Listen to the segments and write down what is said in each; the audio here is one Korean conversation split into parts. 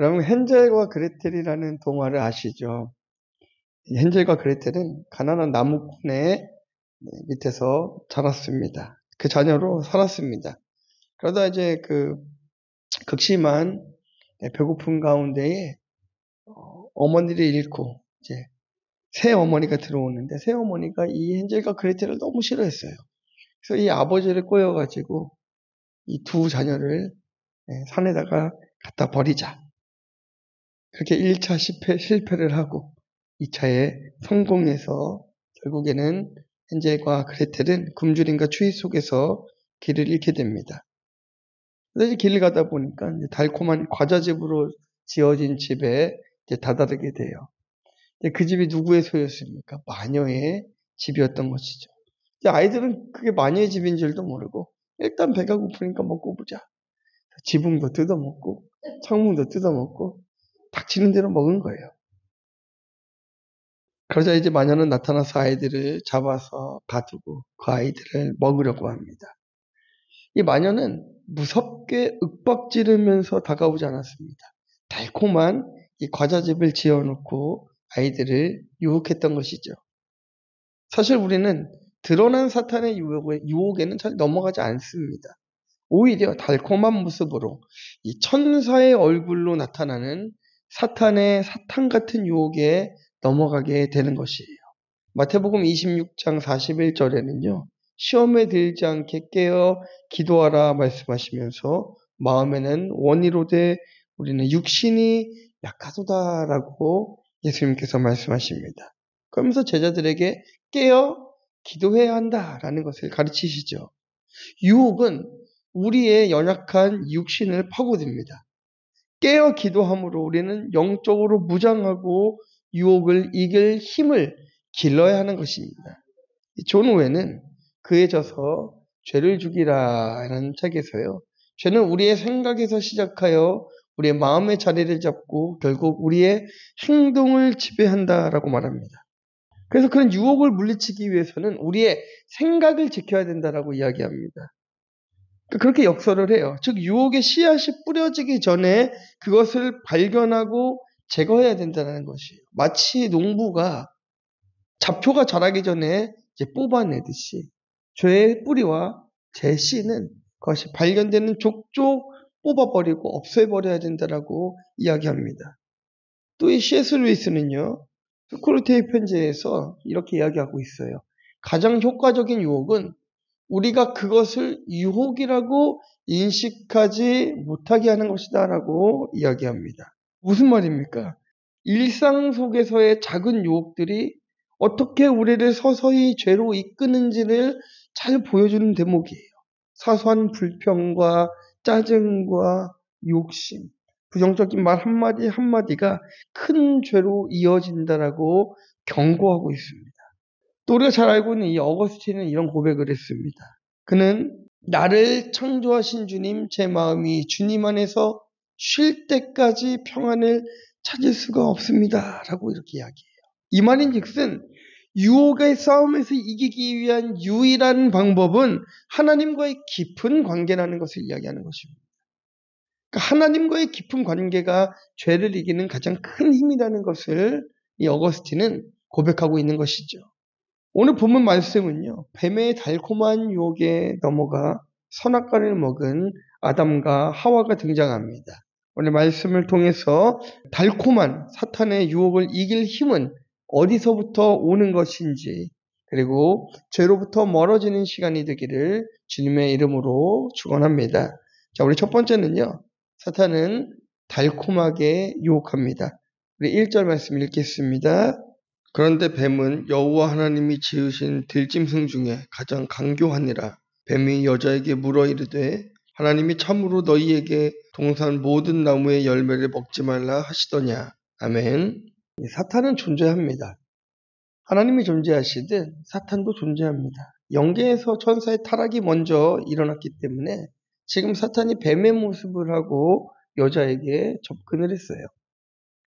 여러분 헨젤과 그레텔이라는 동화를 아시죠? 헨젤과 그레텔은 가난한 나무꾼의 밑에서 자랐습니다. 그 자녀로 살았습니다. 그러다 이제 그 극심한 배고픔 가운데에 어머니를 잃고 이제 새 어머니가 들어오는데, 새 어머니가 이 헨젤과 그레텔을 너무 싫어했어요. 그래서 이 아버지를 꼬여가지고 이 두 자녀를 산에다가 갖다 버리자. 그렇게 1차 실패를 하고 2차에 성공해서 결국에는 헨젤과 그레텔은 굶주림과 추위 속에서 길을 잃게 됩니다. 그래서 길을 가다 보니까 이제 달콤한 과자집으로 지어진 집에 이제 다다르게 돼요. 그 집이 누구의 소유였습니까? 마녀의 집이었던 것이죠. 아이들은 그게 마녀의 집인 줄도 모르고 일단 배가 고프니까 먹고 보자. 지붕도 뜯어먹고 창문도 뜯어먹고 닥치는 대로 먹은 거예요. 그러자 이제 마녀는 나타나서 아이들을 잡아서 가두고 그 아이들을 먹으려고 합니다. 이 마녀는 무섭게 윽박지르면서 다가오지 않았습니다. 달콤한 이 과자집을 지어놓고 아이들을 유혹했던 것이죠. 사실 우리는 드러난 사탄의 유혹에는 잘 넘어가지 않습니다. 오히려 달콤한 모습으로 이 천사의 얼굴로 나타나는 사탄의 사탄 같은 유혹에 넘어가게 되는 것이에요. 마태복음 26장 41절에는요. 시험에 들지 않게 깨어 기도하라 말씀하시면서 마음에는 원이로되 우리는 육신이 약하도다라고 예수님께서 말씀하십니다. 그러면서 제자들에게 깨어 기도해야 한다라는 것을 가르치시죠. 유혹은 우리의 연약한 육신을 파고듭니다. 깨어 기도함으로 우리는 영적으로 무장하고 유혹을 이길 힘을 길러야 하는 것입니다. 존 오웬은 그에 져서 죄를 죽이라라는 책에서요. 죄는 우리의 생각에서 시작하여 우리의 마음의 자리를 잡고 결국 우리의 행동을 지배한다라고 말합니다. 그래서 그런 유혹을 물리치기 위해서는 우리의 생각을 지켜야 된다라고 이야기합니다. 그렇게 역설을 해요. 즉 유혹의 씨앗이 뿌려지기 전에 그것을 발견하고 제거해야 된다는 것이에요. 마치 농부가 잡초가 자라기 전에 이제 뽑아내듯이 죄의 뿌리와 제 씨는 그것이 발견되는 족족 뽑아버리고 없애버려야 된다라고 이야기합니다. 또 이 C.S. 루이스는요. 스콜테이 편지에서 이렇게 이야기하고 있어요. 가장 효과적인 유혹은 우리가 그것을 유혹이라고 인식하지 못하게 하는 것이다 라고 이야기합니다. 무슨 말입니까? 일상 속에서의 작은 유혹들이 어떻게 우리를 서서히 죄로 이끄는지를 잘 보여주는 대목이에요. 사소한 불평과 짜증과 욕심, 부정적인 말 한마디 한마디가 큰 죄로 이어진다라고 경고하고 있습니다. 또 우리가 잘 알고 있는 이 어거스틴은 이런 고백을 했습니다. 그는 나를 창조하신 주님, 제 마음이 주님 안에서 쉴 때까지 평안을 찾을 수가 없습니다. 라고 이렇게 이야기해요. 이 말인즉슨 유혹의 싸움에서 이기기 위한 유일한 방법은 하나님과의 깊은 관계라는 것을 이야기하는 것입니다. 그러니까 하나님과의 깊은 관계가 죄를 이기는 가장 큰 힘이라는 것을 이 어거스틴은 고백하고 있는 것이죠. 오늘 본문 말씀은요. 뱀의 달콤한 유혹에 넘어가 선악과를 먹은 아담과 하와가 등장합니다. 오늘 말씀을 통해서 달콤한 사탄의 유혹을 이길 힘은 어디서부터 오는 것인지, 그리고 죄로부터 멀어지는 시간이 되기를 주님의 이름으로 축원합니다. 자, 우리 첫 번째는요. 사탄은 달콤하게 유혹합니다. 우리 1절 말씀 읽겠습니다. 그런데 뱀은 여호와 하나님이 지으신 들짐승 중에 가장 강교하니라. 뱀이 여자에게 물어 이르되 하나님이 참으로 너희에게 동산 모든 나무의 열매를 먹지 말라 하시더냐. 아멘. 사탄은 존재합니다. 하나님이 존재하시듯 사탄도 존재합니다. 영계에서 천사의 타락이 먼저 일어났기 때문에 지금 사탄이 뱀의 모습을 하고 여자에게 접근을 했어요.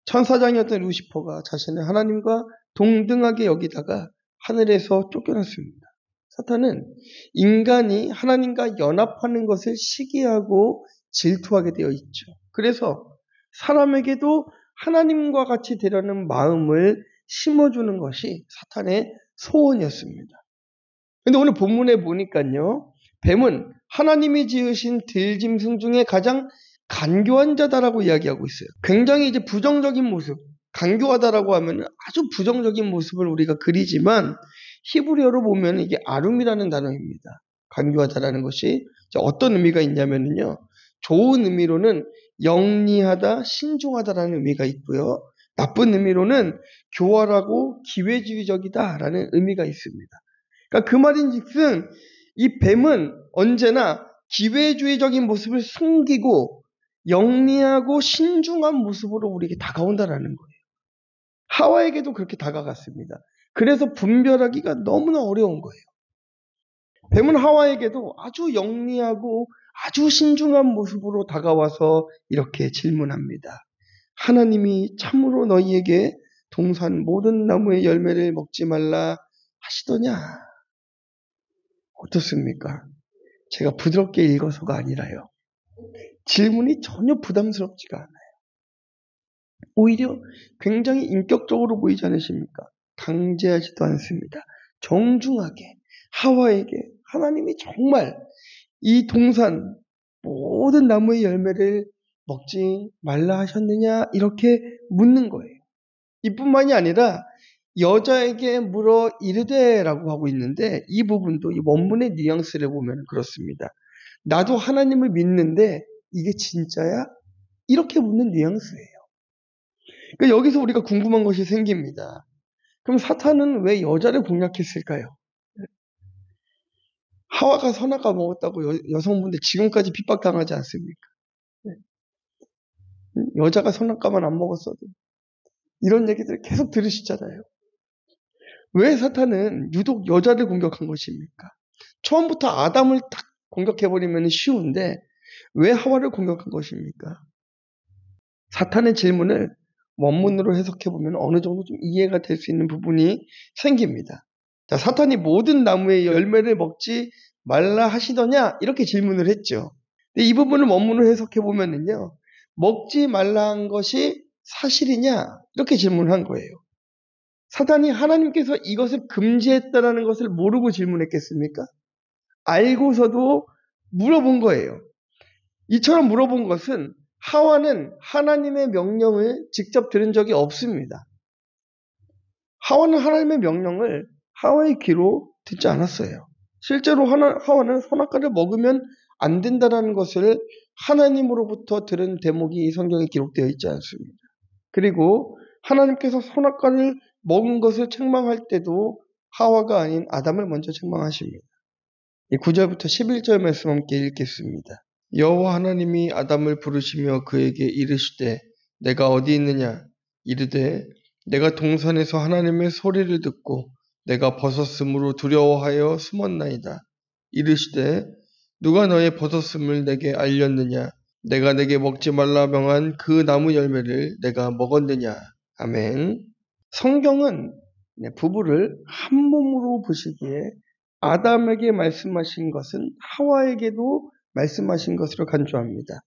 천사장이었던 루시퍼가 자신을 하나님과 동등하게 여기다가 하늘에서 쫓겨났습니다. 사탄은 인간이 하나님과 연합하는 것을 시기하고 질투하게 되어 있죠. 그래서 사람에게도 하나님과 같이 되려는 마음을 심어주는 것이 사탄의 소원이었습니다. 근데 오늘 본문에 보니까요, 뱀은 하나님이 지으신 들짐승 중에 가장 간교한 자다라고 이야기하고 있어요. 굉장히 이제 부정적인 모습, 간교하다라고 하면 아주 부정적인 모습을 우리가 그리지만 히브리어로 보면 이게 아룸이라는 단어입니다. 간교하다라는 것이 어떤 의미가 있냐면요, 좋은 의미로는 영리하다, 신중하다라는 의미가 있고요, 나쁜 의미로는 교활하고 기회주의적이다라는 의미가 있습니다. 그러니까 그 말인즉슨 이 뱀은 언제나 기회주의적인 모습을 숨기고 영리하고 신중한 모습으로 우리에게 다가온다라는 거예요. 하와에게도 그렇게 다가갔습니다. 그래서 분별하기가 너무나 어려운 거예요. 뱀은 하와에게도 아주 영리하고 아주 신중한 모습으로 다가와서 이렇게 질문합니다. 하나님이 참으로 너희에게 동산 모든 나무의 열매를 먹지 말라 하시더냐? 어떻습니까? 제가 부드럽게 읽어서가 아니라요, 질문이 전혀 부담스럽지가 않아요. 오히려 굉장히 인격적으로 보이지 않으십니까? 강제하지도 않습니다. 정중하게 하와에게 하나님이 정말 이 동산 모든 나무의 열매를 먹지 말라 하셨느냐, 이렇게 묻는 거예요. 이뿐만이 아니라 여자에게 물어 이르되라고 하고 있는데, 이 부분도 이 원문의 뉘앙스를 보면 그렇습니다. 나도 하나님을 믿는데 이게 진짜야? 이렇게 묻는 뉘앙스예요. 그러니까 여기서 우리가 궁금한 것이 생깁니다. 그럼 사탄은 왜 여자를 공략했을까요? 하와가 선악과 먹었다고 여성분들 지금까지 핍박당하지 않습니까? 여자가 선악과만 안 먹었어도 이런 얘기들 계속 들으시잖아요. 왜 사탄은 유독 여자를 공격한 것입니까? 처음부터 아담을 딱 공격해버리면 쉬운데 왜 하와를 공격한 것입니까? 사탄의 질문을 원문으로 해석해보면 어느 정도 좀 이해가 될 수 있는 부분이 생깁니다. 자, 사탄이 모든 나무의 열매를 먹지 말라 하시더냐? 이렇게 질문을 했죠. 근데 이 부분을 원문으로 해석해보면요, 먹지 말라 한 것이 사실이냐? 이렇게 질문한 거예요. 사탄이 하나님께서 이것을 금지했다라는 것을 모르고 질문했겠습니까? 알고서도 물어본 거예요. 이처럼 물어본 것은 하와는 하나님의 명령을 직접 들은 적이 없습니다. 하와는 하나님의 명령을 하와의 귀로 듣지 않았어요. 실제로 하와는 선악과를 먹으면 안 된다는 것을 하나님으로부터 들은 대목이 이 성경에 기록되어 있지 않습니다. 그리고 하나님께서 선악과를 먹은 것을 책망할 때도 하와가 아닌 아담을 먼저 책망하십니다. 9절부터 11절 말씀 함께 읽겠습니다. 여호와 하나님이 아담을 부르시며 그에게 이르시되 내가 어디 있느냐? 이르되 내가 동산에서 하나님의 소리를 듣고 내가 벗었으므로 두려워하여 숨었나이다. 이르시되 누가 너의 벗었음을 내게 알렸느냐? 내가 내게 먹지 말라 명한 그 나무 열매를 내가 먹었느냐? 아멘. 성경은 부부를 한 몸으로 보시기에 아담에게 말씀하신 것은 하와에게도 말씀하신 것으로 간주합니다.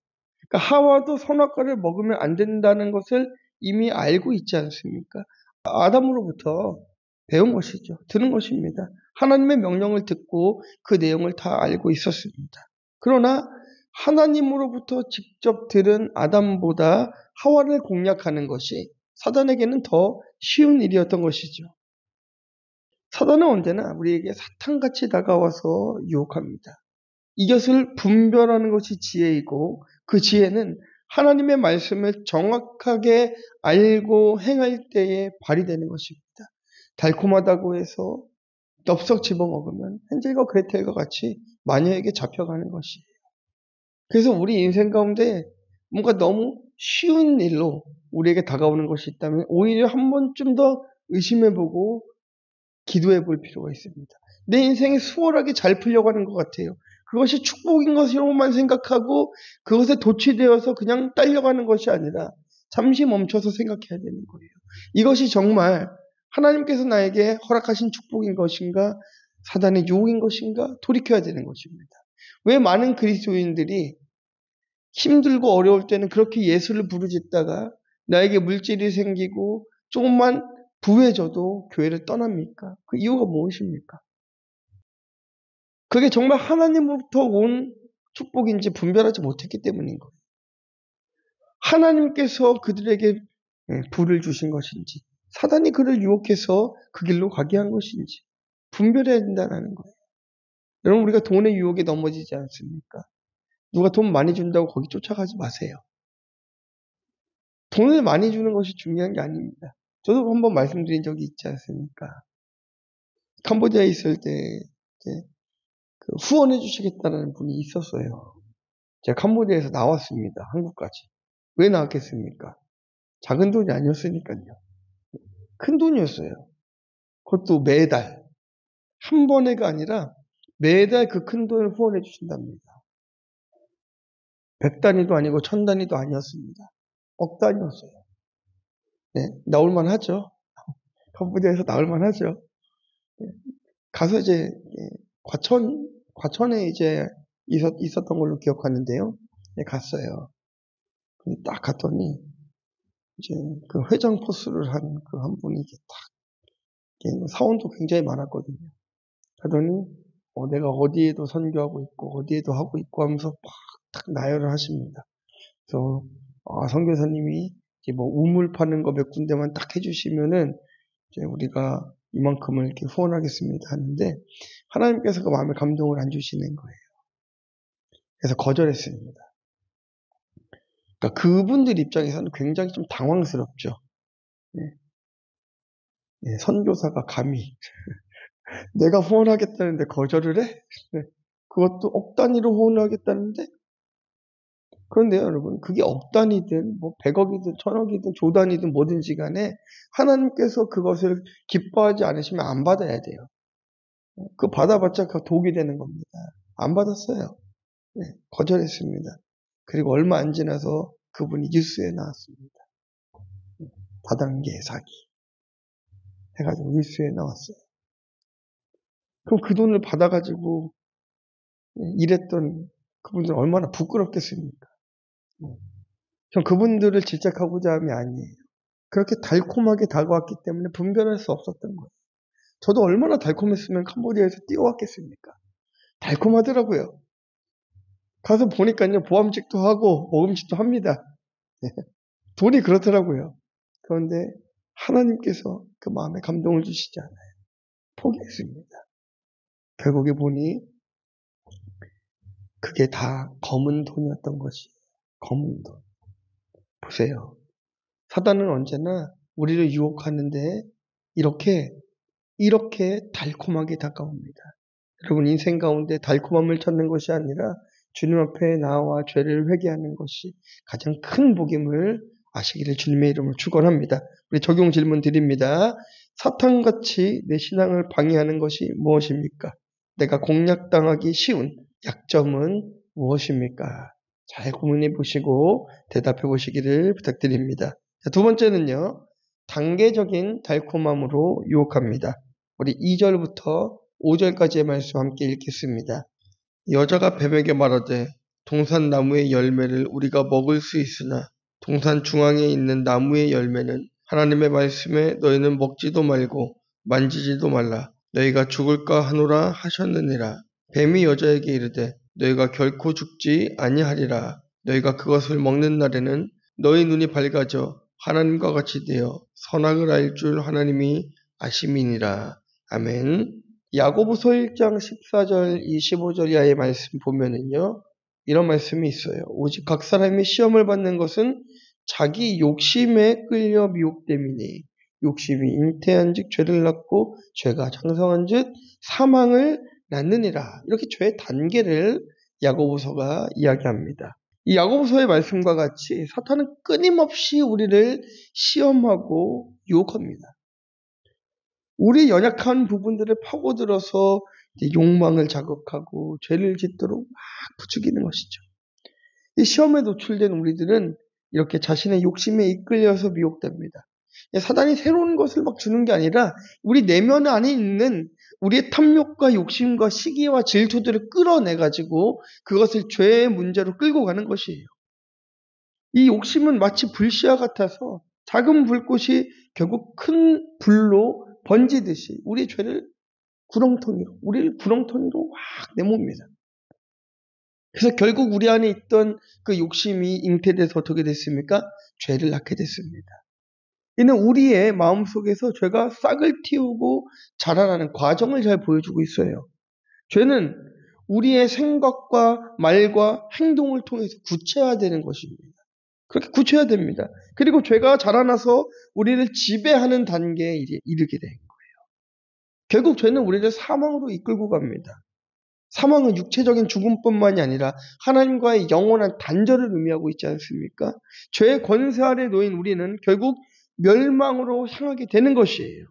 그러니까 하와도 선악과를 먹으면 안 된다는 것을 이미 알고 있지 않습니까? 아담으로부터 배운 것이죠. 들은 것입니다. 하나님의 명령을 듣고 그 내용을 다 알고 있었습니다. 그러나 하나님으로부터 직접 들은 아담보다 하와를 공략하는 것이 사단에게는 더 쉬운 일이었던 것이죠. 사단은 언제나 우리에게 사탄같이 다가와서 유혹합니다. 이것을 분별하는 것이 지혜이고 그 지혜는 하나님의 말씀을 정확하게 알고 행할 때에 발휘되는 것입니다. 달콤하다고 해서 엽석 집어먹으면 헨젤과 그레텔과 같이 마녀에게 잡혀가는 것이에요. 그래서 우리 인생 가운데 뭔가 너무 쉬운 일로 우리에게 다가오는 것이 있다면 오히려 한 번쯤 더 의심해보고 기도해 볼 필요가 있습니다. 내 인생이 수월하게 잘 풀려가는 것 같아요. 그것이 축복인 것으로만 생각하고 그것에 도취되어서 그냥 딸려가는 것이 아니라 잠시 멈춰서 생각해야 되는 거예요. 이것이 정말 하나님께서 나에게 허락하신 축복인 것인가, 사단의 유혹인 것인가 돌이켜야 되는 것입니다. 왜 많은 그리스도인들이 힘들고 어려울 때는 그렇게 예수를 부르짖다가 나에게 물질이 생기고 조금만 부해져도 교회를 떠납니까? 그 이유가 무엇입니까? 그게 정말 하나님으로부터 온 축복인지 분별하지 못했기 때문인 거예요. 하나님께서 그들에게 부를 주신 것인지, 사단이 그를 유혹해서 그 길로 가게 한 것인지 분별해야 된다는 거예요. 여러분, 우리가 돈의 유혹에 넘어지지 않습니까? 누가 돈 많이 준다고 거기 쫓아가지 마세요. 돈을 많이 주는 것이 중요한 게 아닙니다. 저도 한번 말씀드린 적이 있지 않습니까? 캄보디아에 있을 때 후원해 주시겠다는 분이 있었어요. 제가 캄보디아에서 나왔습니다. 한국까지. 왜 나왔겠습니까? 작은 돈이 아니었으니까요. 큰 돈이었어요. 그것도 매달. 한 번에가 아니라 매달 그 큰 돈을 후원해 주신답니다. 100단위도 아니고 1000단위도 아니었습니다. 억 단위였어요. 네, 나올만 하죠. 캄보디아에서 나올만 하죠. 네, 가서 이제 과천에 이제 있었던 걸로 기억하는데요. 네, 갔어요. 딱 갔더니 이제 그 회장 포스를 한 그 한 분이 이렇게 딱 사원도 굉장히 많았거든요. 가더니 내가 어디에도 선교하고 있고 어디에도 하고 있고 하면서 딱 나열을 하십니다. 그래서 선교사님이 이제 뭐 우물 파는 거 몇 군데만 딱 해주시면은 이제 우리가 이만큼을 이렇게 후원하겠습니다 하는데 하나님께서 그 마음에 감동을 안 주시는 거예요. 그래서 거절했습니다. 그러니까 그분들 입장에서는 굉장히 좀 당황스럽죠. 예. 예, 선교사가 감히 내가 후원하겠다는데 거절을 해? 네. 그것도 억 단위로 후원하겠다는데? 그런데요, 여러분, 그게 억 단위든, 뭐 100억이든, 1000억이든, 조 단위든 뭐든지 간에 하나님께서 그것을 기뻐하지 않으시면 안 받아야 돼요. 그 받아봤자 그 독이 되는 겁니다. 안 받았어요. 네, 거절했습니다. 그리고 얼마 안 지나서 그분이 뉴스에 나왔습니다. 다단계 사기. 해가지고 뉴스에 나왔어요. 그럼 그 돈을 받아가지고 일했던 그분들은 얼마나 부끄럽겠습니까? 전 그분들을 질책하고자 함이 아니에요. 그렇게 달콤하게 다가왔기 때문에 분별할 수 없었던 거예요. 저도 얼마나 달콤했으면 캄보디아에서 뛰어왔겠습니까? 달콤하더라고요. 가서 보니까요, 보암직도 하고 모금직도 합니다. 돈이 그렇더라고요. 그런데 하나님께서 그 마음에 감동을 주시지 않아요. 포기했습니다. 결국에 보니 그게 다 검은 돈이었던 것이 검은 돈. 보세요. 사단은 언제나 우리를 유혹하는데 이렇게 달콤하게 다가옵니다. 여러분 인생 가운데 달콤함을 찾는 것이 아니라 주님 앞에 나와 죄를 회개하는 것이 가장 큰 복임을 아시기를 주님의 이름으로 축원합니다. 우리 적용 질문 드립니다. 사탄같이 내 신앙을 방해하는 것이 무엇입니까? 내가 공략당하기 쉬운 약점은 무엇입니까? 잘 고민해 보시고 대답해 보시기를 부탁드립니다. 자, 두 번째는요. 단계적인 달콤함으로 유혹합니다. 우리 2절부터 5절까지의 말씀 함께 읽겠습니다. 여자가 뱀에게 말하되 동산 나무의 열매를 우리가 먹을 수 있으나 동산 중앙에 있는 나무의 열매는 하나님의 말씀에 너희는 먹지도 말고 만지지도 말라. 너희가 죽을까 하노라 하셨느니라. 뱀이 여자에게 이르되 너희가 결코 죽지 아니하리라. 너희가 그것을 먹는 날에는 너희 눈이 밝아져 하나님과 같이 되어 선악을 알 줄 하나님이 아심이니라. 아멘. 야고보서 1장 14절 25절 이하의 말씀 보면은요. 이런 말씀이 있어요. 오직 각 사람이 시험을 받는 것은 자기 욕심에 끌려 미혹됨이니 욕심이 잉태한즉 죄를 낳고 죄가 장성한즉 사망을 낳느니라. 이렇게 죄의 단계를 야고보서가 이야기합니다. 이 야고보서의 말씀과 같이 사탄은 끊임없이 우리를 시험하고 유혹합니다. 우리 연약한 부분들을 파고들어서 욕망을 자극하고 죄를 짓도록 막 부추기는 것이죠. 이 시험에 노출된 우리들은 이렇게 자신의 욕심에 이끌려서 미혹됩니다. 사단이 새로운 것을 막 주는 게 아니라 우리 내면 안에 있는 우리의 탐욕과 욕심과 시기와 질투들을 끌어내가지고 그것을 죄의 문제로 끌고 가는 것이에요. 이 욕심은 마치 불씨와 같아서 작은 불꽃이 결국 큰 불로 번지듯이 우리의 죄를 우리를 구렁텅이로 확 내모읍니다. 그래서 결국 우리 안에 있던 그 욕심이 잉태돼서 어떻게 됐습니까? 죄를 낳게 됐습니다. 이는 우리의 마음속에서 죄가 싹을 틔우고 자라나는 과정을 잘 보여주고 있어요. 죄는 우리의 생각과 말과 행동을 통해서 구체화되는 것입니다. 그렇게 구체화됩니다. 그리고 죄가 자라나서 우리를 지배하는 단계에 이르게 된 거예요. 결국 죄는 우리를 사망으로 이끌고 갑니다. 사망은 육체적인 죽음뿐만이 아니라 하나님과의 영원한 단절을 의미하고 있지 않습니까? 죄의 권세 아래 놓인 우리는 결국 멸망으로 향하게 되는 것이에요.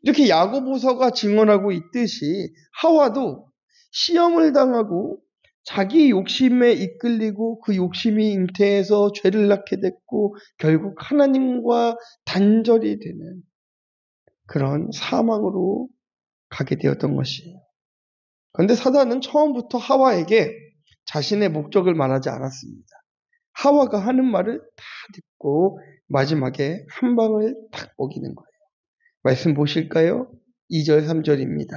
이렇게 야고보서가 증언하고 있듯이 하와도 시험을 당하고 자기 욕심에 이끌리고 그 욕심이 잉태해서 죄를 낳게 됐고 결국 하나님과 단절이 되는 그런 사망으로 가게 되었던 것이에요. 그런데 사단은 처음부터 하와에게 자신의 목적을 말하지 않았습니다. 하와가 하는 말을 다 듣고 마지막에 한 방을 탁 먹이는 거예요. 말씀 보실까요? 2절 3절입니다.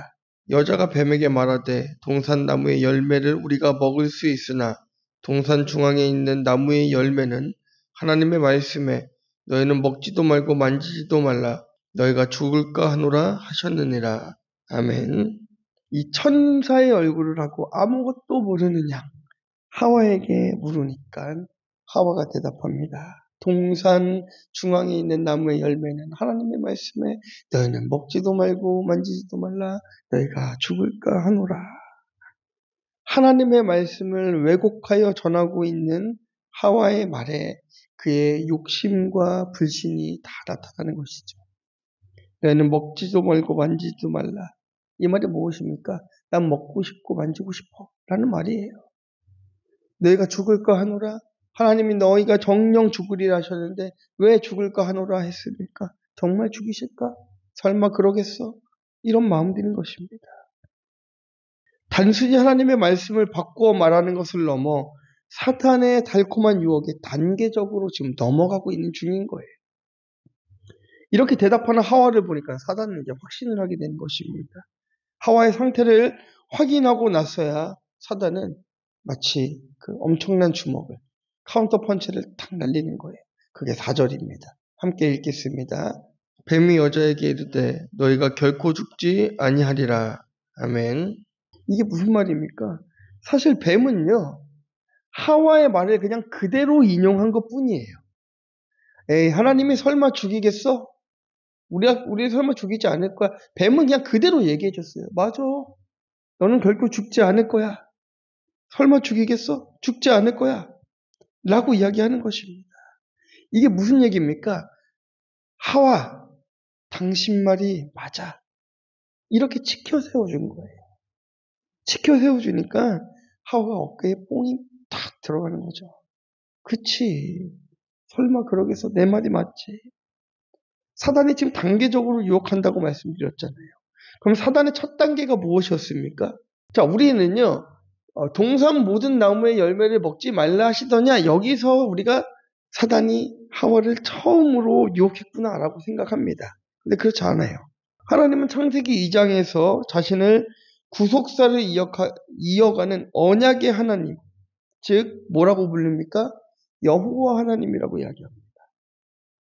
여자가 뱀에게 말하되 동산나무의 열매를 우리가 먹을 수 있으나 동산 중앙에 있는 나무의 열매는 하나님의 말씀에 너희는 먹지도 말고 만지지도 말라 너희가 죽을까 하노라 하셨느니라. 아멘. 이 천사의 얼굴을 하고 아무것도 모르는 양 하와에게 물으니까 하와가 대답합니다. 동산 중앙에 있는 나무의 열매는 하나님의 말씀에 너희는 먹지도 말고 만지지도 말라 너희가 죽을까 하노라. 하나님의 말씀을 왜곡하여 전하고 있는 하와의 말에 그의 욕심과 불신이 다 나타나는 것이죠. 너희는 먹지도 말고 만지지도 말라. 이 말이 무엇입니까? 난 먹고 싶고 만지고 싶어 라는 말이에요. 너희가 죽을까 하노라. 하나님이 너희가 정령 죽으리라 하셨는데 왜 죽을까 하노라 했습니까? 정말 죽이실까? 설마 그러겠어? 이런 마음 드는 것입니다. 단순히 하나님의 말씀을 바꾸어 말하는 것을 넘어 사탄의 달콤한 유혹에 단계적으로 지금 넘어가고 있는 중인 거예요. 이렇게 대답하는 하와를 보니까 사단은 이제 확신을 하게 되는 것입니다. 하와의 상태를 확인하고 나서야 사단은 마치 그 엄청난 주먹을 카운터 펀치를 탁 날리는 거예요. 그게 4절입니다. 함께 읽겠습니다. 뱀이 여자에게 이르되 너희가 결코 죽지 아니하리라. 아멘. 이게 무슨 말입니까? 사실 뱀은요 하와의 말을 그냥 그대로 인용한 것뿐이에요. 에이 하나님이 설마 죽이겠어? 우리 설마 죽이지 않을 거야? 뱀은 그냥 그대로 얘기해 줬어요. 맞아. 너는 결코 죽지 않을 거야. 설마 죽이겠어? 죽지 않을 거야. 라고 이야기하는 것입니다. 이게 무슨 얘기입니까? 하와, 당신 말이 맞아. 이렇게 치켜 세워준 거예요. 치켜 세워주니까 하와가 어깨에 뽕이 탁 들어가는 거죠. 그치. 설마 그러겠어. 내 말이 맞지. 사단이 지금 단계적으로 유혹한다고 말씀드렸잖아요. 그럼 사단의 첫 단계가 무엇이었습니까? 자, 우리는요, 동산 모든 나무의 열매를 먹지 말라 하시더냐, 여기서 우리가 사단이 하와를 처음으로 유혹했구나라고 생각합니다. 근데 그렇지 않아요. 하나님은 창세기 2장에서 자신을 구속사를 이어가는 언약의 하나님, 즉 뭐라고 부릅니까? 여호와 하나님이라고 이야기합니다.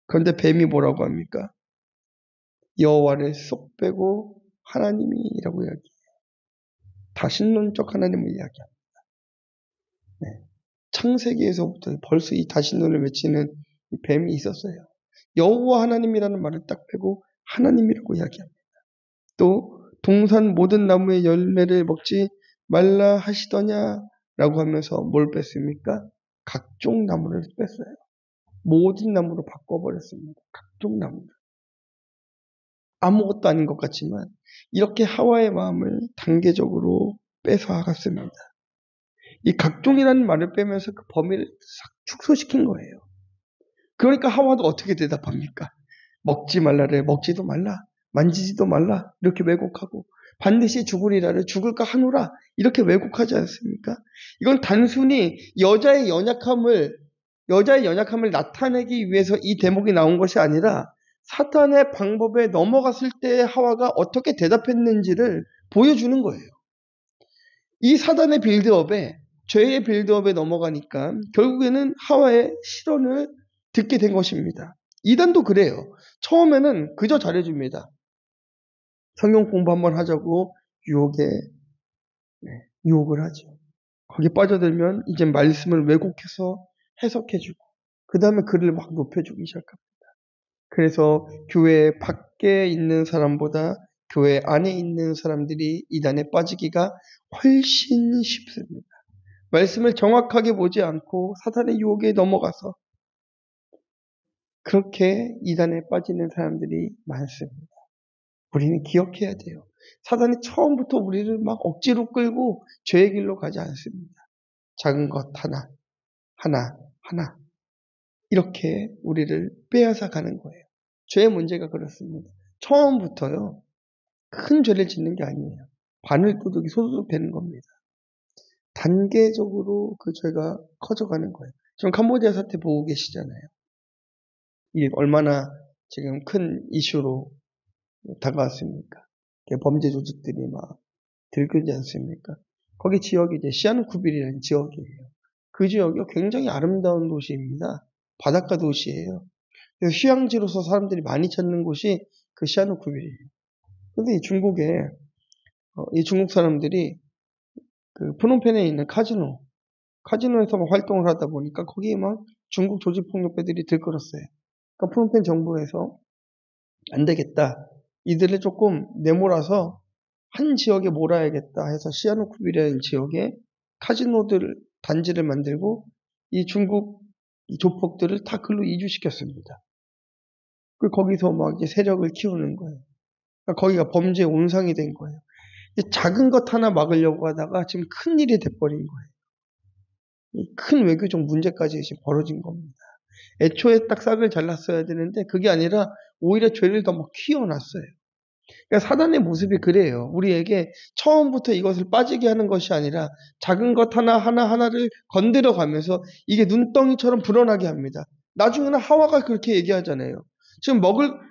그런데 뱀이 뭐라고 합니까? 여호와를 쏙 빼고 하나님이라고 이야기해요. 다신론적 하나님을 이야기합니다. 네. 창세기에서부터 벌써 이 다신론을 외치는 이 뱀이 있었어요. 여호와 하나님이라는 말을 딱 빼고 하나님이라고 이야기합니다. 또 동산 모든 나무의 열매를 먹지 말라 하시더냐라고 하면서 뭘 뺐습니까? 각종 나무를 뺐어요. 모든 나무로 바꿔버렸습니다. 각종 나무를. 아무것도 아닌 것 같지만 이렇게 하와의 마음을 단계적으로 뺏어갔습니다. 이 각종이라는 말을 빼면서 그 범위를 싹 축소시킨 거예요. 그러니까 하와도 어떻게 대답합니까? 먹지 말라를 먹지도 말라, 만지지도 말라 이렇게 왜곡하고 반드시 죽으리라를 죽을까 하노라 이렇게 왜곡하지 않습니까? 이건 단순히 여자의 연약함을 여자의 연약함을 나타내기 위해서 이 대목이 나온 것이 아니라 사탄의 방법에 넘어갔을 때 하와가 어떻게 대답했는지를 보여주는 거예요. 이 사단의 빌드업에, 죄의 빌드업에 넘어가니까 결국에는 하와의 실언을 듣게 된 것입니다. 이단도 그래요. 처음에는 그저 잘해줍니다. 성경 공부 한번 하자고 유혹을 하죠. 거기 빠져들면 이제 말씀을 왜곡해서 해석해주고 그 다음에 글을 막 높여주기 시작합니다. 그래서 교회 밖에 있는 사람보다 교회 안에 있는 사람들이 이단에 빠지기가 훨씬 쉽습니다. 말씀을 정확하게 보지 않고 사탄의 유혹에 넘어가서 그렇게 이단에 빠지는 사람들이 많습니다. 우리는 기억해야 돼요. 사단이 처음부터 우리를 막 억지로 끌고 죄의 길로 가지 않습니다. 작은 것 하나 이렇게 우리를 빼앗아 가는 거예요. 죄의 문제가 그렇습니다. 처음부터요. 큰 죄를 짓는 게 아니에요. 바늘도둑이 소도둑 되는 겁니다. 단계적으로 그 죄가 커져가는 거예요. 지금 캄보디아 사태 보고 계시잖아요. 이게 얼마나 지금 큰 이슈로 다가왔습니까? 범죄 조직들이 막 들끓지 않습니까? 거기 지역이 이제 시아누쿠빌이라는 지역이에요. 그 지역이 굉장히 아름다운 도시입니다. 바닷가 도시예요. 그래서 휴양지로서 사람들이 많이 찾는 곳이 그 시아누쿠빌이에요. 근데 이 중국 사람들이 그 프놈펜에 있는 카지노에서 막 활동을 하다 보니까 거기에 막 중국 조직폭력배들이 들끓었어요. 그러니까 프놈펜 정부에서 안 되겠다. 이들을 조금 내몰아서 한 지역에 몰아야겠다 해서 시아누쿠빌이라는 지역에 단지를 만들고 이 중국 조폭들을 다 글로 이주시켰습니다. 거기서 막 이제 세력을 키우는 거예요. 그러니까 거기가 범죄의 온상이 된 거예요. 작은 것 하나 막으려고 하다가 지금 큰 일이 돼버린 거예요. 큰 외교적 문제까지 지금 벌어진 겁니다. 애초에 딱 싹을 잘랐어야 되는데 그게 아니라 오히려 죄를 더 막 키워놨어요. 그러니까 사단의 모습이 그래요. 우리에게 처음부터 이것을 빠지게 하는 것이 아니라 작은 것 하나를 건드려 가면서 이게 눈덩이처럼 불어나게 합니다. 나중에는 하와가 그렇게 얘기하잖아요. 지금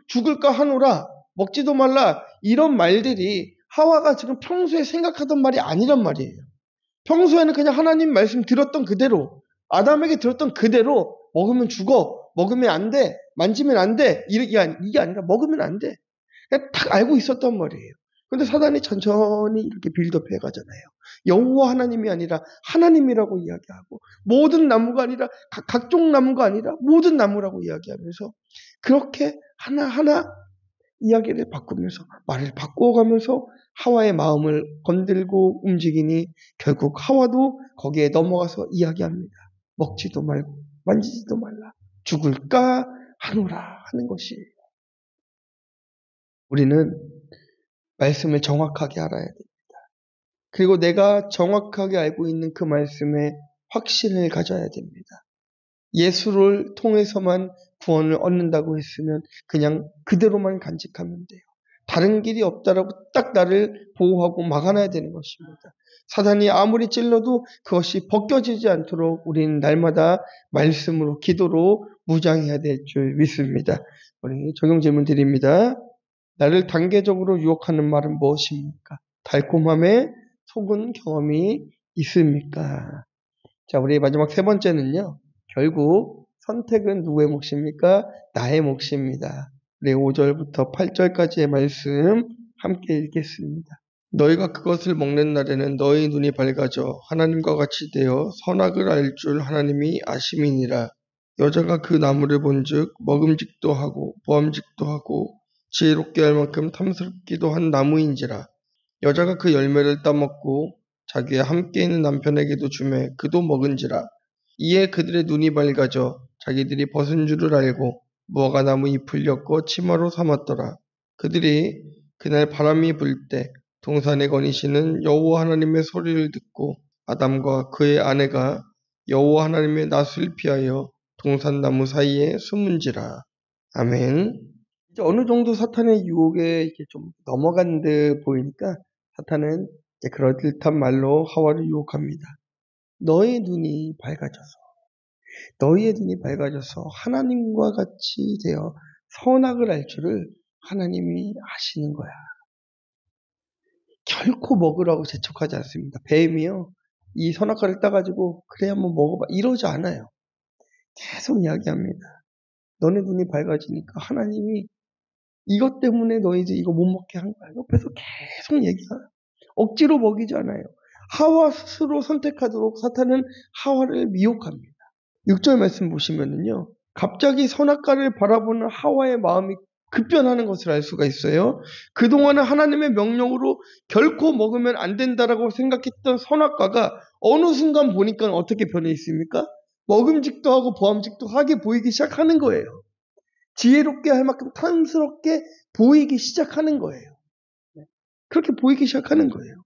죽을까 하노라, 먹지도 말라, 이런 말들이 하와가 지금 평소에 생각하던 말이 아니란 말이에요. 평소에는 그냥 하나님 말씀 들었던 그대로, 아담에게 들었던 그대로 먹으면 죽어, 먹으면 안 돼, 만지면 안 돼, 이게 아니라 먹으면 안 돼. 그냥 딱 알고 있었단 말이에요. 근데 사단이 천천히 이렇게 빌드업 해가잖아요. 여호와 하나님이 아니라 하나님이라고 이야기하고 모든 나무가 아니라 각종 나무가 아니라 모든 나무라고 이야기하면서 그렇게 하나하나 이야기를 바꾸면서 말을 바꿔가면서 하와의 마음을 건들고 움직이니 결국 하와도 거기에 넘어가서 이야기합니다. 먹지도 말고 만지지도 말라. 죽을까 하노라 하는 것이에요. 우리는 말씀을 정확하게 알아야 됩니다. 그리고 내가 정확하게 알고 있는 그 말씀에 확신을 가져야 됩니다. 예수를 통해서만 구원을 얻는다고 했으면 그냥 그대로만 간직하면 돼요. 다른 길이 없다라고 딱 나를 보호하고 막아놔야 되는 것입니다. 사단이 아무리 찔러도 그것이 벗겨지지 않도록 우리는 날마다 말씀으로 기도로 무장해야 될 줄 믿습니다. 우리 적용 질문 드립니다. 나를 단계적으로 유혹하는 말은 무엇입니까? 달콤함에 속은 경험이 있습니까? 자, 우리 마지막 세 번째는요. 결국 선택은 누구의 몫입니까? 나의 몫입니다. 우리 5절부터 8절까지의 말씀 함께 읽겠습니다. 너희가 그것을 먹는 날에는 너희 눈이 밝아져 하나님과 같이 되어 선악을 알 줄 하나님이 아심이니라. 여자가 그 나무를 본즉 먹음직도 하고 보암직도 하고 지혜롭게 할 만큼 탐스럽기도 한 나무인지라. 여자가 그 열매를 따먹고 자기와 함께 있는 남편에게도 주매 그도 먹은지라. 이에 그들의 눈이 밝아져 자기들이 벗은 줄을 알고 무화과 나무 잎을 엮어 치마로 삼았더라. 그들이 그날 바람이 불 때 동산에 거니시는 여호와 하나님의 소리를 듣고 아담과 그의 아내가 여호와 하나님의 낯을 피하여 동산나무 사이에 숨은지라. 아멘. 이제 어느 정도 사탄의 유혹에 이렇게 좀 넘어간 듯 보이니까 사탄은 이제 그럴듯한 말로 하와를 유혹합니다. 너의 눈이 밝아져서 너희의 눈이 밝아져서 하나님과 같이 되어 선악을 알 줄을 하나님이 아시는 거야. 결코 먹으라고 재촉하지 않습니다. 뱀이요, 이 선악과를 따가지고 그래 한번 먹어봐 이러지 않아요. 계속 이야기합니다. 너네 눈이 밝아지니까 하나님이 이것 때문에 너희들 이거 못 먹게 한 거야. 옆에서 계속 얘기해요. 억지로 먹이지 않아요. 하와 스스로 선택하도록 사탄은 하와를 미혹합니다. 6절 말씀 보시면은요, 갑자기 선악과를 바라보는 하와의 마음이 급변하는 것을 알 수가 있어요. 그동안은 하나님의 명령으로 결코 먹으면 안 된다라고 생각했던 선악과가 어느 순간 보니까 어떻게 변해 있습니까? 먹음직도 하고 보암직도 하게 보이기 시작하는 거예요. 지혜롭게 할 만큼 탐스럽게 보이기 시작하는 거예요. 그렇게 보이기 시작하는 거예요.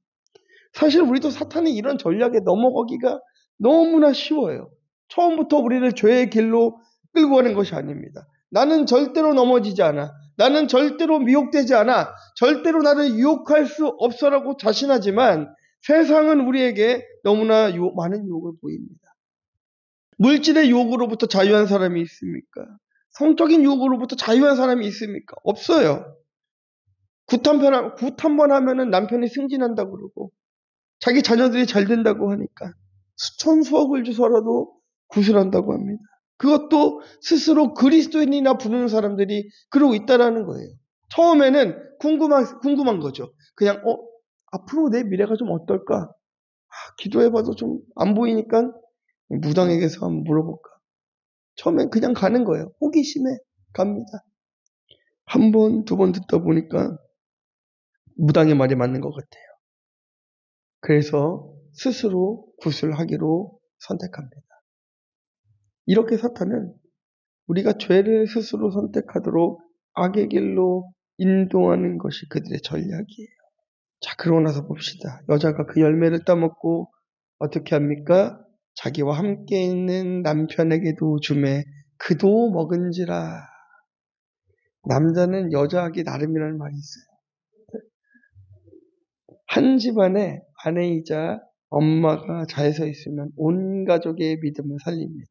사실 우리도 사탄이 이런 전략에 넘어가기가 너무나 쉬워요. 처음부터 우리를 죄의 길로 끌고 가는 것이 아닙니다. 나는 절대로 넘어지지 않아. 나는 절대로 미혹되지 않아. 절대로 나를 유혹할 수 없어라고 자신하지만 세상은 우리에게 너무나 많은 유혹을 보입니다. 물질의 유혹으로부터 자유한 사람이 있습니까? 성적인 유혹으로부터 자유한 사람이 있습니까? 없어요. 굿 한 번 하면은 남편이 승진한다고 그러고 자기 자녀들이 잘 된다고 하니까 수천 수억을 주서라도 굿을 한다고 합니다. 그것도 스스로 그리스도인이나 부르는 사람들이 그러고 있다라는 거예요. 처음에는 궁금한 거죠. 그냥 앞으로 내 미래가 좀 어떨까? 기도해봐도 좀 안 보이니까 무당에게서 한번 물어볼까? 처음엔 그냥 가는 거예요. 호기심에 갑니다. 한 번, 두 번 듣다 보니까 무당의 말이 맞는 것 같아요. 그래서 스스로 굿을 하기로 선택합니다. 이렇게 사탄은 우리가 죄를 스스로 선택하도록 악의 길로 인도하는 것이 그들의 전략이에요. 자, 그러고 나서 봅시다. 여자가 그 열매를 따먹고 어떻게 합니까? 자기와 함께 있는 남편에게도 주매 그도 먹은지라. 남자는 여자하기 나름이라는 말이 있어요. 한 집안에 아내이자 엄마가 잘 서 있으면 온 가족의 믿음을 살립니다.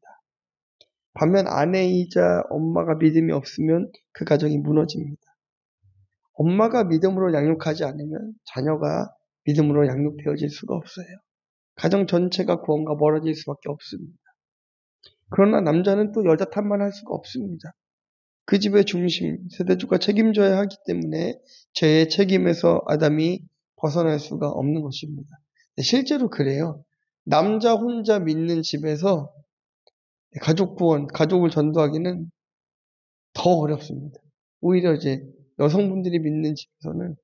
반면 아내이자 엄마가 믿음이 없으면 그 가정이 무너집니다. 엄마가 믿음으로 양육하지 않으면 자녀가 믿음으로 양육되어질 수가 없어요. 가정 전체가 구원과 멀어질 수밖에 없습니다. 그러나 남자는 또 여자 탓만 할 수가 없습니다. 그 집의 중심, 세대주가 책임져야 하기 때문에 죄의 책임에서 아담이 벗어날 수가 없는 것입니다. 실제로 그래요. 남자 혼자 믿는 집에서 가족 구원, 가족을 전도하기는 더 어렵습니다. 오히려 이제 여성분들이 믿는 집에서는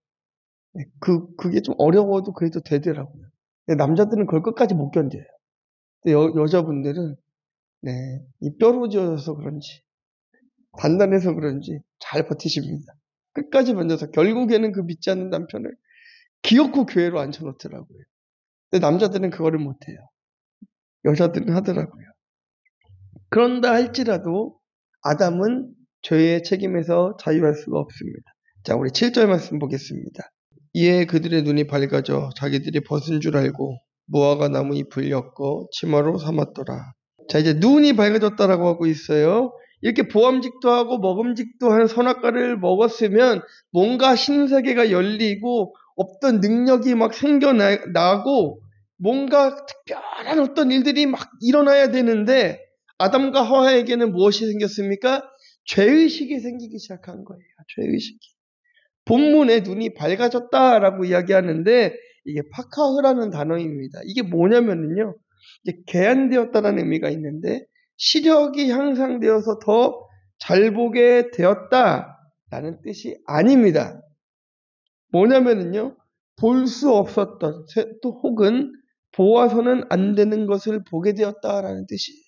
그게 좀 어려워도 그래도 되더라고요. 근데 남자들은 그걸 끝까지 못 견뎌요. 근데 여자분들은 이 뼈로 지어져서 그런지 단단해서 그런지 잘 버티십니다. 끝까지 만져서 결국에는 그 믿지 않는 남편을 기어코 교회로 앉혀놓더라고요. 근데 남자들은 그거를 못해요. 여자들은 하더라고요. 그런다 할지라도 아담은 죄의 책임에서 자유할 수가 없습니다. 자, 우리 7절 말씀 보겠습니다. 이에 그들의 눈이 밝아져 자기들이 벗은 줄 알고 무화과 나무 잎을 엮어 치마로 삼았더라. 자, 이제 눈이 밝아졌다라고 하고 있어요. 이렇게 보암직도 하고 먹음직도 한 선악과를 먹었으면 뭔가 신세계가 열리고 없던 능력이 막 생겨나고 뭔가 특별한 어떤 일들이 막 일어나야 되는데 아담과 하와에게는 무엇이 생겼습니까? 죄의식이 생기기 시작한 거예요. 죄의식이. 본문에 눈이 밝아졌다라고 이야기하는데 이게 파카흐라는 단어입니다. 이게 뭐냐면요. 이게 개안되었다는 의미가 있는데 시력이 향상되어서 더 잘 보게 되었다라는 뜻이 아닙니다. 뭐냐면요. 볼 수 없었던 또 혹은 보아서는 안 되는 것을 보게 되었다라는 뜻이에요.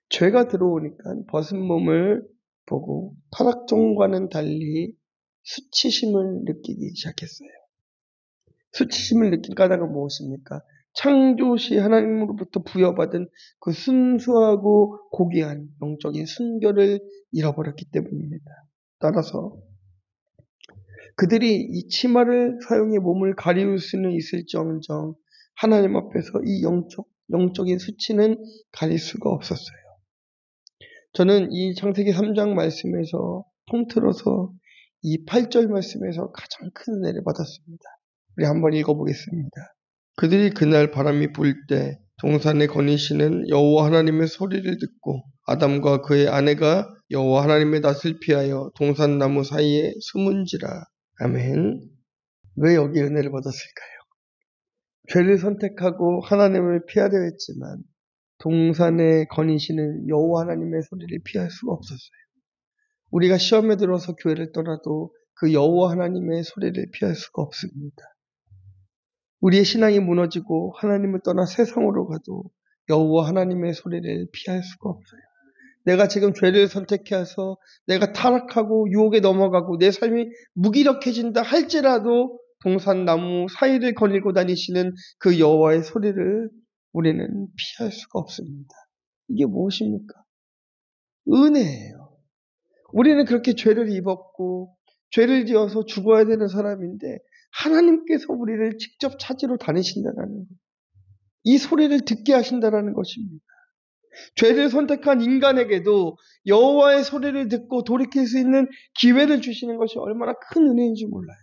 죄가 들어오니까 벗은 몸을 보고 타락종과는 달리 수치심을 느끼기 시작했어요. 수치심을 느낀 까닭은 무엇입니까? 창조시 하나님으로부터 부여받은 그 순수하고 고귀한 영적인 순결을 잃어버렸기 때문입니다. 따라서 그들이 이 치마를 사용해 몸을 가리울 수는 있을지언정 하나님 앞에서 이 영적 영적인 수치는 가릴 수가 없었어요. 저는 이 창세기 3장 말씀에서 통틀어서 이 8절 말씀에서 가장 큰 은혜를 받았습니다. 우리 한번 읽어보겠습니다. 그들이 그날 바람이 불 때 동산에 거니시는 여호와 하나님의 소리를 듣고 아담과 그의 아내가 여호와 하나님의 낯을 피하여 동산나무 사이에 숨은지라. 아멘. 왜 여기 은혜를 받았을까요? 죄를 선택하고 하나님을 피하려 했지만 동산에 거니시는 여호와 하나님의 소리를 피할 수가 없었어요. 우리가 시험에 들어서 교회를 떠나도 그 여호와 하나님의 소리를 피할 수가 없습니다. 우리의 신앙이 무너지고 하나님을 떠나 세상으로 가도 여호와 하나님의 소리를 피할 수가 없어요. 내가 지금 죄를 선택해서 내가 타락하고 유혹에 넘어가고 내 삶이 무기력해진다 할지라도 동산나무 사이를 거닐고 다니시는 그 여호와의 소리를 우리는 피할 수가 없습니다. 이게 무엇입니까? 은혜예요. 우리는 그렇게 죄를 입었고 죄를 지어서 죽어야 되는 사람인데 하나님께서 우리를 직접 찾으러 다니신다는 것. 이 소리를 듣게 하신다는 것입니다. 죄를 선택한 인간에게도 여호와의 소리를 듣고 돌이킬 수 있는 기회를 주시는 것이 얼마나 큰 은혜인지 몰라요.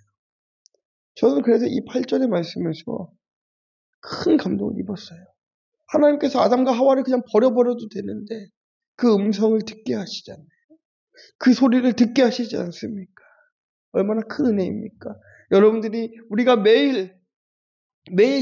저는 그래서 이 8절의 말씀에서 큰 감동을 입었어요. 하나님께서 아담과 하와를 그냥 버려버려도 되는데 그 음성을 듣게 하시잖아요. 그 소리를 듣게 하시지 않습니까? 얼마나 큰 은혜입니까? 여러분들이 우리가 매일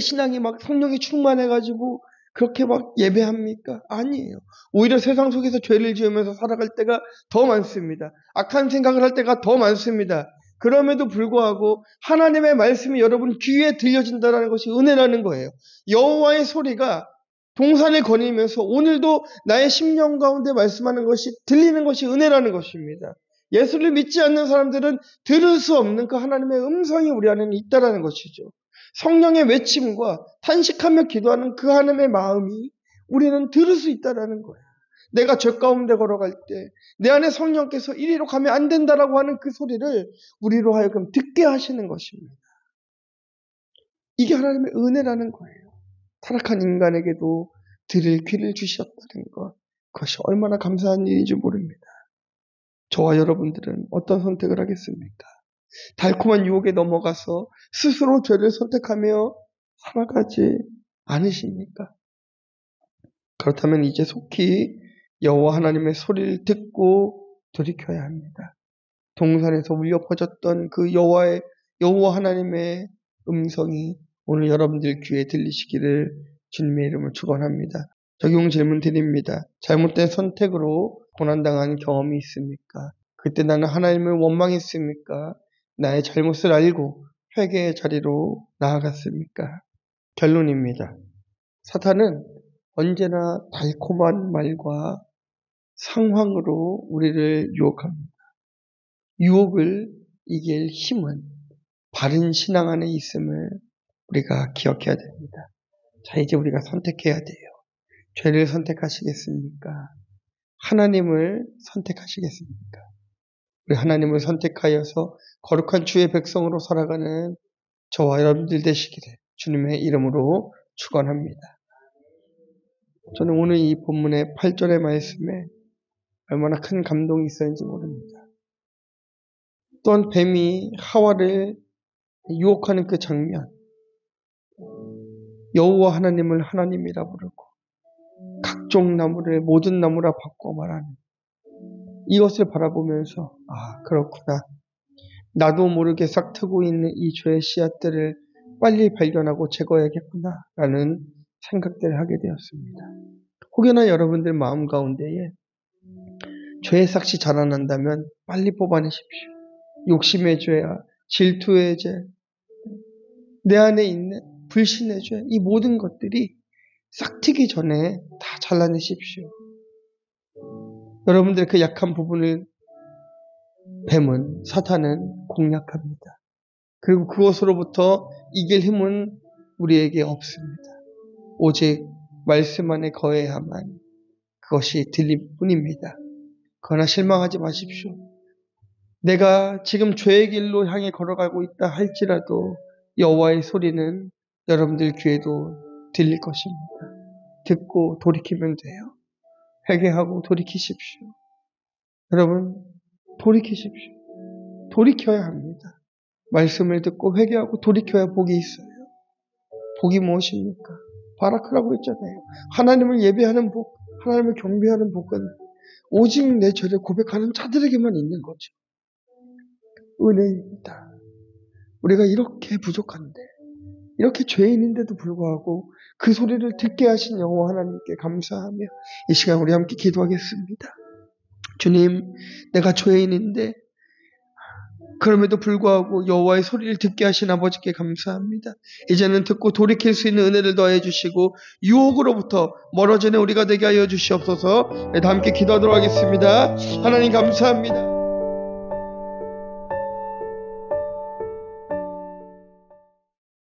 신앙이 막 성령이 충만해가지고 그렇게 막 예배합니까? 아니에요. 오히려 세상 속에서 죄를 지으면서 살아갈 때가 더 많습니다. 악한 생각을 할 때가 더 많습니다. 그럼에도 불구하고 하나님의 말씀이 여러분 귀에 들려진다는 것이 은혜라는 거예요. 여호와의 소리가 동산을 거니면서 오늘도 나의 심령 가운데 말씀하는 것이 들리는 것이 은혜라는 것입니다. 예수를 믿지 않는 사람들은 들을 수 없는 그 하나님의 음성이 우리 안에는 있다는 것이죠. 성령의 외침과 탄식하며 기도하는 그 하나님의 마음이 우리는 들을 수 있다는 거예요. 내가 죄 가운데 걸어갈 때 내 안에 성령께서 이리로 가면 안 된다라고 하는 그 소리를 우리로 하여금 듣게 하시는 것입니다. 이게 하나님의 은혜라는 거예요. 타락한 인간에게도 들을 귀를 주셨다는 것. 그것이 얼마나 감사한 일인지 모릅니다. 저와 여러분들은 어떤 선택을 하겠습니까? 달콤한 유혹에 넘어가서 스스로 죄를 선택하며 살아가지 않으십니까? 그렇다면 이제 속히 여호와 하나님의 소리를 듣고 돌이켜야 합니다. 동산에서 울려 퍼졌던 그 여호와 하나님의 음성이 오늘 여러분들 귀에 들리시기를 주님의 이름으로 축원합니다. 적용 질문 드립니다. 잘못된 선택으로 고난당한 경험이 있습니까? 그때 나는 하나님을 원망했습니까? 나의 잘못을 알고 회개의 자리로 나아갔습니까? 결론입니다. 사탄은 언제나 달콤한 말과 상황으로 우리를 유혹합니다. 유혹을 이길 힘은 바른 신앙 안에 있음을 우리가 기억해야 됩니다. 자, 이제 우리가 선택해야 돼요. 죄를 선택하시겠습니까? 하나님을 선택하시겠습니까? 우리 하나님을 선택하여서 거룩한 주의 백성으로 살아가는 저와 여러분들 되시기를 주님의 이름으로 축원합니다. 저는 오늘 이 본문의 8절의 말씀에 얼마나 큰 감동이 있었는지 모릅니다. 또한 뱀이 하와를 유혹하는 그 장면, 여호와 하나님을 하나님이라 부르고 각종 나무를 모든 나무라 바꿔 말하는 이것을 바라보면서 그렇구나. 나도 모르게 싹트고 있는 이 죄의 씨앗들을 빨리 발견하고 제거해야겠구나 라는 생각들을 하게 되었습니다. 혹여나 여러분들 마음 가운데에 죄의 싹이 자라난다면 빨리 뽑아내십시오. 욕심의 죄야, 질투의 죄, 내 안에 있는 불신의 죄, 이 모든 것들이 싹트기 전에 다 잘라내십시오. 여러분들의 그 약한 부분을 뱀은, 사탄은 공략합니다. 그리고 그것으로부터 이길 힘은 우리에게 없습니다. 오직 말씀 안에 거해야만 그것이 들릴 뿐입니다. 그러나 실망하지 마십시오. 내가 지금 죄의 길로 향해 걸어가고 있다 할지라도 여호와의 소리는 여러분들 귀에도 들릴 것입니다. 듣고 돌이키면 돼요. 회개하고 돌이키십시오. 여러분, 돌이키십시오. 돌이켜야 합니다. 말씀을 듣고 회개하고 돌이켜야 복이 있어요. 복이 무엇입니까? 바라크라고 했잖아요. 하나님을 예배하는 복, 하나님을 경배하는 복은 오직 내 죄를 고백하는 자들에게만 있는 거죠. 은혜입니다. 우리가 이렇게 부족한데, 이렇게 죄인인데도 불구하고 그 소리를 듣게 하신 여호와 하나님께 감사하며 이 시간 우리 함께 기도하겠습니다. 주님, 내가 죄인인데 그럼에도 불구하고 여호와의 소리를 듣게 하신 아버지께 감사합니다. 이제는 듣고 돌이킬 수 있는 은혜를 더해 주시고 유혹으로부터 멀어지는 우리가 되게 하여 주시옵소서. 다 함께 기도하도록 하겠습니다. 하나님 감사합니다.